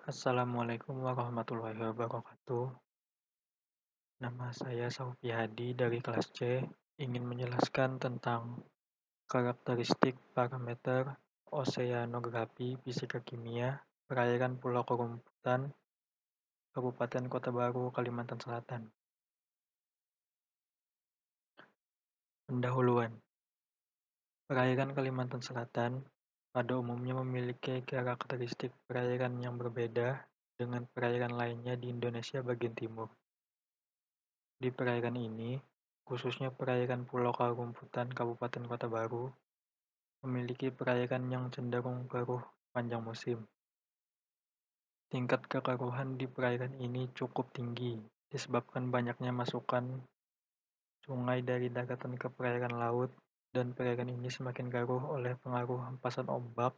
Assalamualaikum warahmatullahi wabarakatuh. Nama saya Saufiadi dari kelas C, ingin menjelaskan tentang karakteristik parameter oseanografi fisika kimia perairan Pulau Kerumputan, Kabupaten Kota Baru, Kalimantan Selatan. Pendahuluan. Perairan Kalimantan Selatan pada umumnya memiliki karakteristik perairan yang berbeda dengan perairan lainnya di Indonesia bagian timur. Di perairan ini, khususnya perairan Pulau Karumputan Kabupaten Kota Baru, memiliki perairan yang cenderung keruh panjang musim. Tingkat kekeruhan di perairan ini cukup tinggi, disebabkan banyaknya masukan sungai dari daratan ke perairan laut, dan perairan ini semakin keruh oleh pengaruh hempasan ombak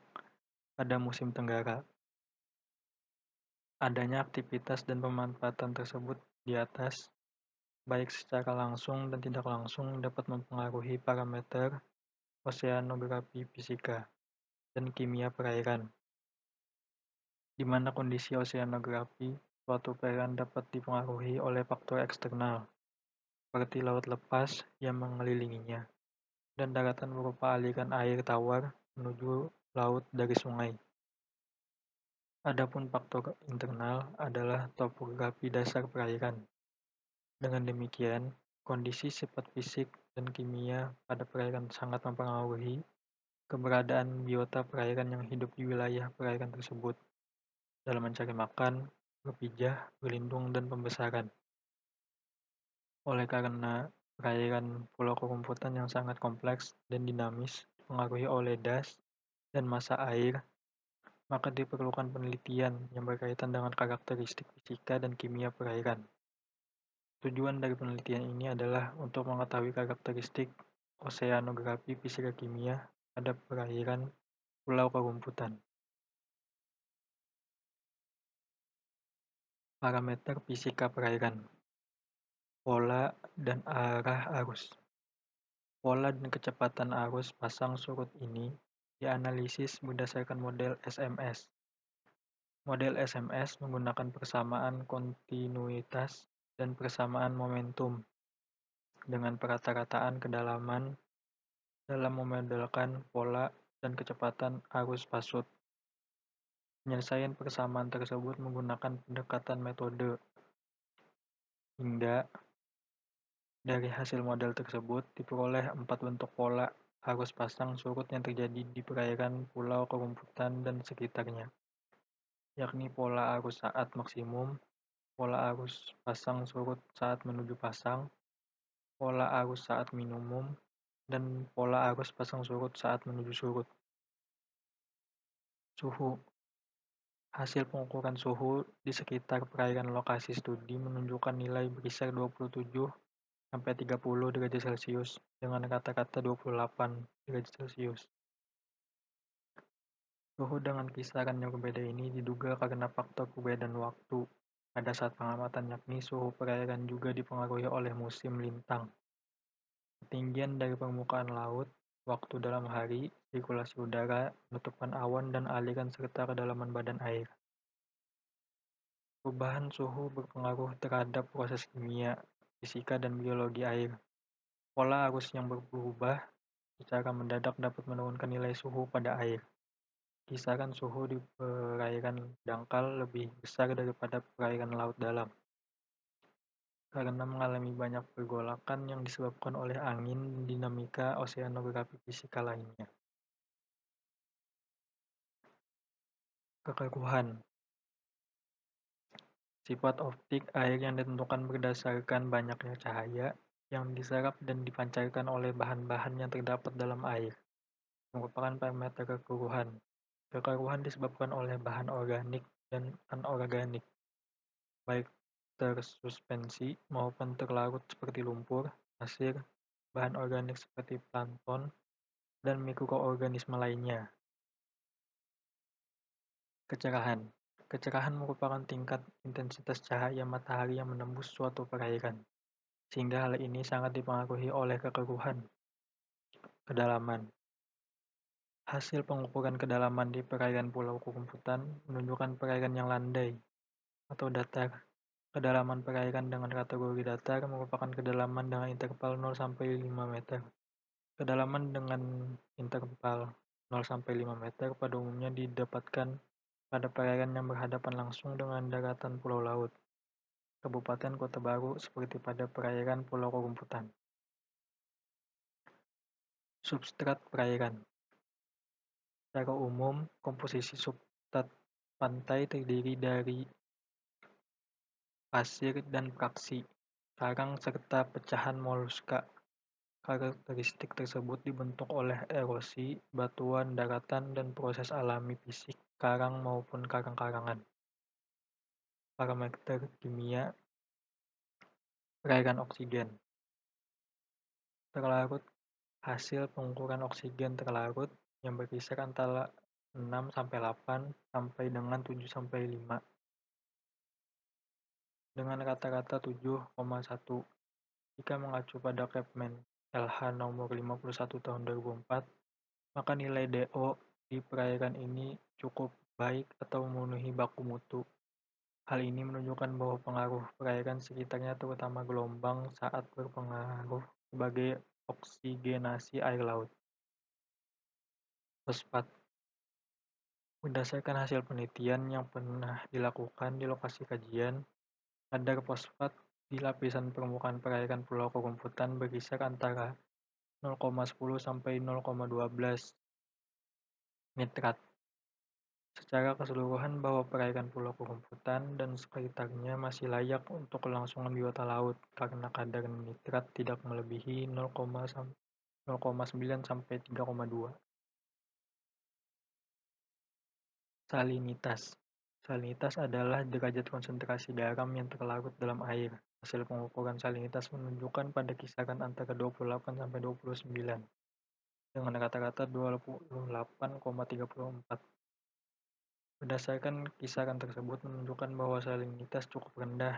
pada musim tenggara. Adanya aktivitas dan pemanfaatan tersebut di atas, baik secara langsung dan tidak langsung dapat mempengaruhi parameter oseanografi fisika dan kimia perairan, di mana kondisi oseanografi suatu perairan dapat dipengaruhi oleh faktor eksternal, seperti laut lepas yang mengelilinginya, dan daratan berupa aliran air tawar menuju laut dari sungai. Adapun faktor internal adalah topografi dasar perairan. Dengan demikian, kondisi sifat fisik dan kimia pada perairan sangat mempengaruhi keberadaan biota perairan yang hidup di wilayah perairan tersebut dalam mencari makan, berpijah, berlindung, dan pembesaran. Oleh karena perairan Pulau Kerumputan yang sangat kompleks dan dinamis dipengaruhi oleh das dan massa air, maka diperlukan penelitian yang berkaitan dengan karakteristik fisika dan kimia perairan. Tujuan dari penelitian ini adalah untuk mengetahui karakteristik oseanografi fisika kimia pada perairan Pulau Kerumputan. Parameter fisika perairan, pola dan arah arus. Pola dan kecepatan arus pasang surut ini dianalisis berdasarkan model SMS. Model SMS menggunakan persamaan kontinuitas dan persamaan momentum dengan perata-rataan kedalaman dalam memodelkan pola dan kecepatan arus pasut. Penyelesaian persamaan tersebut menggunakan pendekatan metode, hingga dari hasil model tersebut diperoleh 4 bentuk pola arus pasang surut yang terjadi di perairan Pulau Kerumputan dan sekitarnya, yakni pola arus saat maksimum, pola arus pasang surut saat menuju pasang, pola arus saat minimum, dan pola arus pasang surut saat menuju surut. Suhu. Hasil pengukuran suhu di sekitar perairan lokasi studi menunjukkan nilai berkisar 27–30 derajat Celcius dengan rata-rata 28 derajat Celcius. Suhu dengan kisaran yang berbeda ini diduga karena faktor perbedaan waktu pada saat pengamatan, yakni suhu perairan juga dipengaruhi oleh musim lintang, ketinggian dari permukaan laut, waktu dalam hari, sirkulasi udara, penutupan awan, dan aliran serta kedalaman badan air. Perubahan suhu berpengaruh terhadap proses kimia, fisika, dan biologi air. Pola arus yang berubah secara mendadak dapat menurunkan nilai suhu pada air. Kisaran suhu di perairan dangkal lebih besar daripada perairan laut dalam, karena mengalami banyak pergolakan yang disebabkan oleh angin dan dinamika oseanografi fisika lainnya. Kekeruhan. Sifat optik air yang ditentukan berdasarkan banyaknya cahaya yang diserap dan dipancarkan oleh bahan-bahan yang terdapat dalam air, merupakan parameter kekeruhan. Kekeruhan disebabkan oleh bahan organik dan anorganik, baik tersuspensi maupun terlarut seperti lumpur, pasir, bahan organik seperti plankton, dan mikroorganisme lainnya. Kecerahan. Kecerahan merupakan tingkat intensitas cahaya matahari yang menembus suatu perairan, sehingga hal ini sangat dipengaruhi oleh kekeruhan. Kedalaman. Hasil pengukuran kedalaman di perairan Pulau Kurumputan menunjukkan perairan yang landai atau datar. Kedalaman perairan dengan kategori datar merupakan kedalaman dengan interval 0 sampai 5 meter. Kedalaman dengan interval 0 sampai 5 meter pada umumnya didapatkan pada perairan yang berhadapan langsung dengan daratan pulau laut, kabupaten kota baru seperti pada perairan Pulau Kurumputan. Substrat perairan. Secara umum, komposisi substrat pantai terdiri dari pasir dan praksi, karang serta pecahan moluska. Karakteristik tersebut dibentuk oleh erosi, batuan daratan, dan proses alami fisik karang maupun karang-karangan. Parameter kimia perairan oksigen terlarut. Hasil pengukuran oksigen terlarut yang berkisar antara 6-8 sampai dengan 7-5 dengan rata-rata 7,1. Jika mengacu pada Kepmen LH nomor 51 tahun 2004, maka nilai DO di perairan ini cukup baik atau memenuhi baku mutu. Hal ini menunjukkan bahwa pengaruh perairan sekitarnya terutama gelombang saat berpengaruh sebagai oksigenasi air laut. Fosfat. Berdasarkan hasil penelitian yang pernah dilakukan di lokasi kajian, kadar fosfat di lapisan permukaan perairan Pulau Kurumputan berkisar antara 0,10 sampai 0,12 nitrat. Secara keseluruhan bahwa perairan Pulau Kurumputan dan sekitarnya masih layak untuk kelangsungan biota laut karena kadar nitrat tidak melebihi 0,9 sampai 3,2. Salinitas. Salinitas adalah derajat konsentrasi garam yang terlarut dalam air. Hasil pengukuran salinitas menunjukkan pada kisaran antara 28 sampai 29 dengan rata-rata 28,34. Berdasarkan kisaran tersebut menunjukkan bahwa salinitas cukup rendah.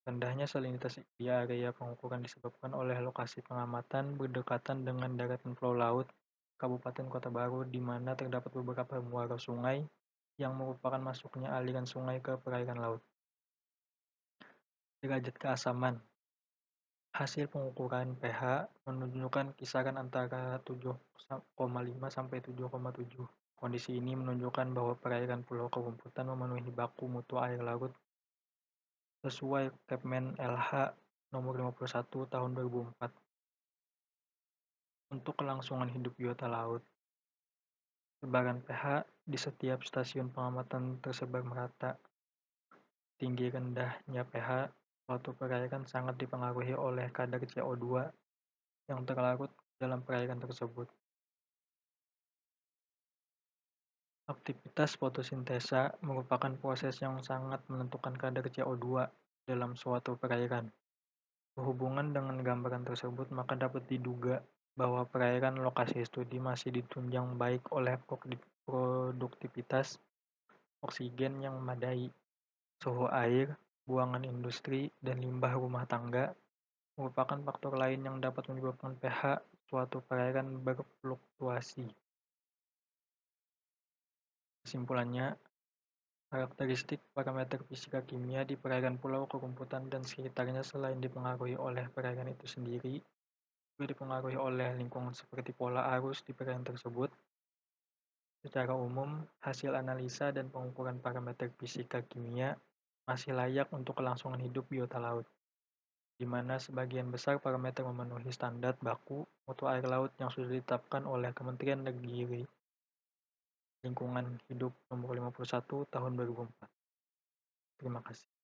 Rendahnya salinitas di area pengukuran disebabkan oleh lokasi pengamatan berdekatan dengan daratan pulau laut Kabupaten Kota Baru di mana terdapat beberapa muara sungai yang merupakan masuknya aliran sungai ke perairan laut. Derajat keasaman. Hasil pengukuran pH menunjukkan kisaran antara 7,5 sampai 7,7. Kondisi ini menunjukkan bahwa perairan Pulau Kurumputan memenuhi baku mutu air laut sesuai Kepmen LH nomor 51 tahun 2004. Untuk kelangsungan hidup biota laut, sebaran pH di setiap stasiun pengamatan tersebar merata. Tinggi rendahnya pH suatu perairan sangat dipengaruhi oleh kadar CO2 yang terlarut dalam perairan tersebut. Aktivitas fotosintesa merupakan proses yang sangat menentukan kadar CO2 dalam suatu perairan. Berhubungan dengan gambaran tersebut, maka dapat diduga bahwa perairan lokasi studi masih ditunjang baik oleh produktivitas oksigen yang memadai, suhu air, buangan industri, dan limbah rumah tangga merupakan faktor lain yang dapat menyebabkan pH suatu perairan berfluktuasi. Kesimpulannya, karakteristik parameter fisika kimia di perairan Pulau Kurumputan dan sekitarnya selain dipengaruhi oleh perairan itu sendiri, juga dipengaruhi oleh lingkungan seperti pola arus di perairan tersebut. Secara umum, hasil analisa dan pengukuran parameter fisika kimia masih layak untuk kelangsungan hidup biota laut, di mana sebagian besar parameter memenuhi standar baku mutu air laut yang sudah ditetapkan oleh Kementerian Negeri Lingkungan Hidup Nomor 51 Tahun 2004. Terima kasih.